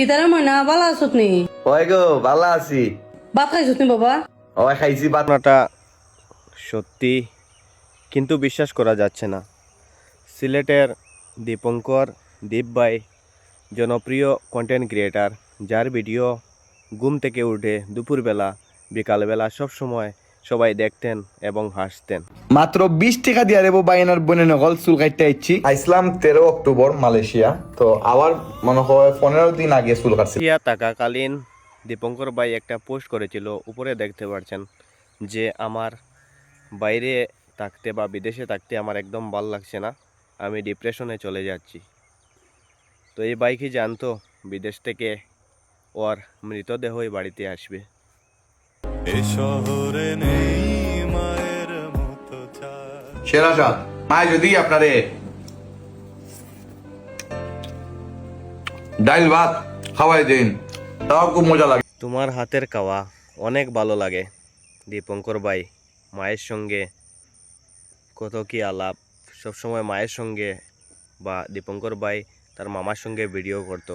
কিতারে ময়না ভালো আছত নি? ওই গো ভালো আছি। ভাত খাইছত নি বাবা? ওই খাইছি ভাত। ঘটনাটা সত্যি, কিন্তু বিশ্বাস করা যাচ্ছে না। সিলেটের দীপঙ্কর দীপ ভাই জনপ্রিয় কন্টেন্ট ক্রিয়েটার, যার ভিডিও ঘুম থেকে উঠে দুপুরবেলা বিকালবেলা সবসময় সবাই দেখতেন এবং হাসতেন। মাত্র 20 টাকা দিয়ে রেবো বাইনার বোনে নকল চুল কাটতে আইছি। আইসলাম 13 অক্টোবর মালয়েশিয়া। তো আবার মনে হয় 15 দিন আগে চুল কাটছি। থাকাকালীন দীপঙ্কর ভাই একটা পোস্ট করেছিল, উপরে দেখতে পাচ্ছেন যে আমার বাইরে থাকতে বা বিদেশে থাকতে আমার একদম ভাল লাগছে না, আমি ডিপ্রেশনে চলে যাচ্ছি। তো এই ভাই কি জানতো বিদেশ থেকে ওর মৃতদেহই বাড়িতে আসবে। এ শহরে নেই মায়ের মতো চাঁদ। সেরা সাদ মাই যদি আপনারে ডাইল ভাত খাওয়াই দিন, তাও খুব মজা লাগে। তোমার হাতের খাওয়া অনেক ভালো লাগে দীপঙ্কর ভাই। মায়ের সঙ্গে কত কি আলাপ, সবসময় মায়ের সঙ্গে বা দীপঙ্কর ভাই তার মামার সঙ্গে ভিডিও করতো।